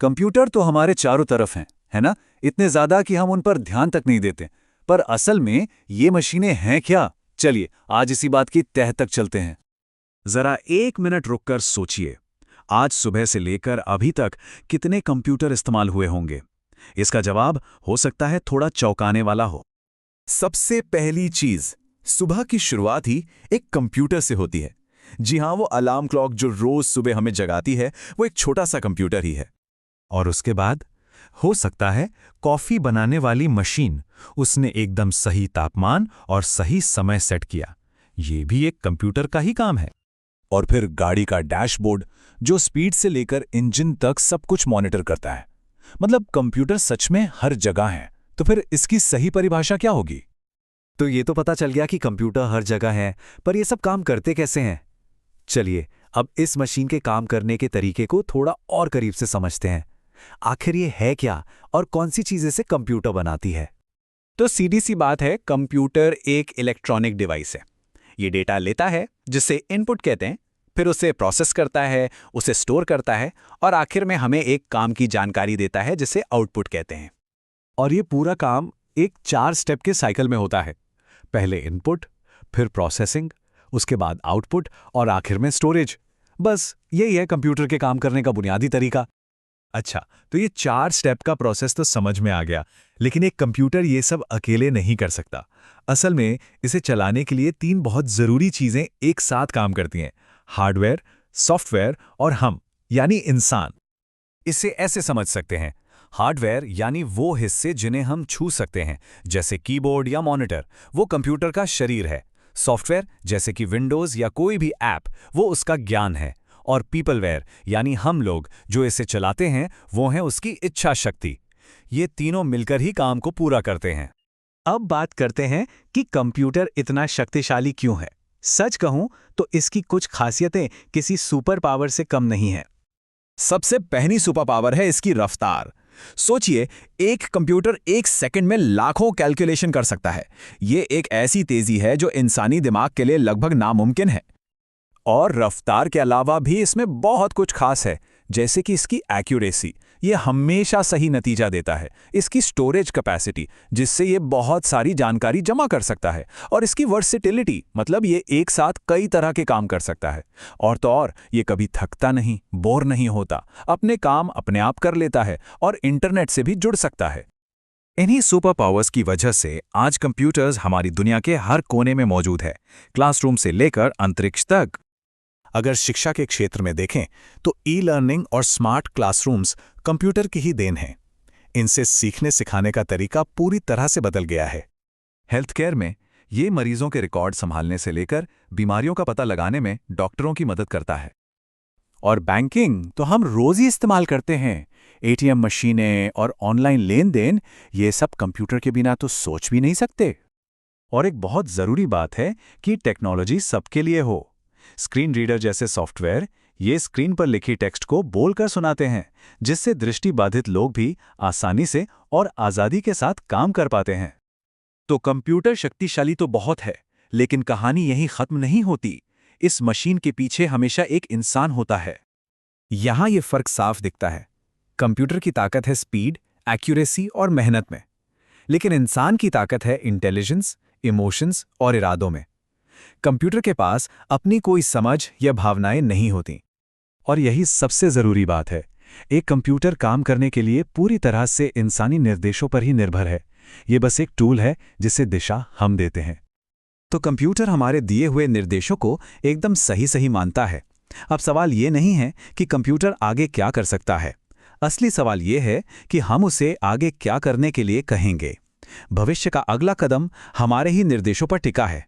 Computer तो हमारे चारों तरफ हैं, है ना? इतने ज्यादा कि हम उन पर ध्यान तक नहीं देते। पर असल में ये मशीनें हैं क्या? चलिए आज इसी बात की तह तक चलते हैं। जरा 1 मिनट रुककर सोचिए, आज सुबह से लेकर अभी तक कितने कंप्यूटर इस्तेमाल हुए होंगे? इसका जवाब हो सकता है थोड़ा चौंकाने वाला हो। सबसे पहली चीज, सुबह की शुरुआत ही एक कंप्यूटर से होती है। जी हाँ, वो अलार्म क्लॉक जो रोज सुबह हमें जगाती है, वो एक छोटा सा कंप्यूटर ही है। और उसके बाद हो सकता है कॉफी बनाने वाली मशीन, उसने एकदम सही तापमान और सही समय सेट किया। ये भी एक कंप्यूटर का ही काम है। और फिर गाड़ी का डैशबोर्ड जो स्पीड से लेकर इंजन तक सब कुछ मॉनिटर करता है। मतलब कंप्यूटर सच में हर जगह है। तो फिर इसकी सही परिभाषा क्या होगी? तो ये तो पता चल गया कि कंप्यूटर हर जगह है, पर ये सब काम करते कैसे हैं? चलिए अब इस मशीन के काम करने के तरीके को थोड़ा और करीब से समझते हैं। आखिर ये है क्या और कौन सी चीजें से कंप्यूटर बनाती है? तो सीधी सी बात है, कंप्यूटर एक इलेक्ट्रॉनिक डिवाइस है। ये डेटा लेता है, जिसे इनपुट कहते हैं, फिर उसे प्रोसेस करता है, उसे स्टोर करता है और आखिर में हमें एक काम की जानकारी देता है जिसे आउटपुट कहते हैं। और ये पूरा काम एक 4 स्टेप के साइकिल में होता है। पहले इनपुट, फिर प्रोसेसिंग, उसके बाद आउटपुट और आखिर में स्टोरेज। बस यही है कंप्यूटर के काम करने का बुनियादी तरीका। अच्छा, तो ये 4 स्टेप का प्रोसेस तो समझ में आ गया, लेकिन एक कंप्यूटर ये सब अकेले नहीं कर सकता। असल में इसे चलाने के लिए 3 बहुत जरूरी चीजें एक साथ काम करती हैं: हार्डवेयर, सॉफ्टवेयर और हम यानी इंसान। इसे ऐसे समझ सकते हैं, हार्डवेयर यानी वो हिस्से जिन्हें हम छू सकते हैं, जैसे कीबोर्ड या मॉनिटर, वो कंप्यूटर का शरीर है। सॉफ्टवेयर जैसे कि विंडोज या कोई भी ऐप, वो उसका ज्ञान है। और पीपलवेयर यानी हम लोग जो इसे चलाते हैं, वो हैं उसकी इच्छा शक्ति। ये तीनों मिलकर ही काम को पूरा करते हैं। अब बात करते हैं कि कंप्यूटर इतना शक्तिशाली क्यों है। सच कहूं तो इसकी कुछ खासियतें किसी सुपर पावर से कम नहीं है। सबसे पहली सुपर पावर है इसकी रफ्तार। सोचिए, एक कंप्यूटर 1 सेकंड में लाखों कैलकुलेशन कर सकता है। ये एक ऐसी तेजी है जो इंसानी दिमाग के लिए लगभग नामुमकिन है। और रफ्तार के अलावा भी इसमें बहुत कुछ खास है, जैसे कि इसकी एक्यूरेसी, ये हमेशा सही नतीजा देता है। इसकी स्टोरेज कैपेसिटी, जिससे ये बहुत सारी जानकारी जमा कर सकता है। और इसकी वर्सेटिलिटी, मतलब ये एक साथ कई तरह के काम कर सकता है। और तो और ये कभी थकता नहीं, बोर नहीं होता, अपने काम अपने आप कर लेता है और इंटरनेट से भी जुड़ सकता है। इन्हीं सुपर पावर्स की वजह से आज कंप्यूटर्स हमारी दुनिया के हर कोने में मौजूद है, क्लासरूम से लेकर अंतरिक्ष तक। अगर शिक्षा के क्षेत्र में देखें तो ई लर्निंग और स्मार्ट क्लासरूम्स कंप्यूटर की ही देन हैं। इनसे सीखने सिखाने का तरीका पूरी तरह से बदल गया है। हेल्थ केयर में ये मरीजों के रिकॉर्ड संभालने से लेकर बीमारियों का पता लगाने में डॉक्टरों की मदद करता है। और बैंकिंग तो हम रोज ही इस्तेमाल करते हैं। एटीएम मशीनें और ऑनलाइन लेन देन, ये सब कंप्यूटर के बिना तो सोच भी नहीं सकते। और एक बहुत जरूरी बात है कि टेक्नोलॉजी सबके लिए हो। स्क्रीन रीडर जैसे सॉफ्टवेयर ये स्क्रीन पर लिखी टेक्स्ट को बोलकर सुनाते हैं, जिससे दृष्टिबाधित लोग भी आसानी से और आज़ादी के साथ काम कर पाते हैं। तो कंप्यूटर शक्तिशाली तो बहुत है, लेकिन कहानी यहीं खत्म नहीं होती। इस मशीन के पीछे हमेशा एक इंसान होता है। यहां ये फर्क साफ दिखता है। कंप्यूटर की ताकत है स्पीड, एक्यूरेसी और मेहनत में, लेकिन इंसान की ताकत है इंटेलिजेंस, इमोशंस और इरादों में। कंप्यूटर के पास अपनी कोई समझ या भावनाएं नहीं होती। और यही सबसे जरूरी बात है, एक कंप्यूटर काम करने के लिए पूरी तरह से इंसानी निर्देशों पर ही निर्भर है। ये बस एक टूल है जिसे दिशा हम देते हैं। तो कंप्यूटर हमारे दिए हुए निर्देशों को एकदम सही मानता है। अब सवाल ये नहीं है कि कंप्यूटर आगे क्या कर सकता है। असली सवाल ये है कि हम उसे आगे क्या करने के लिए कहेंगे। भविष्य का अगला कदम हमारे ही निर्देशों पर टिका है।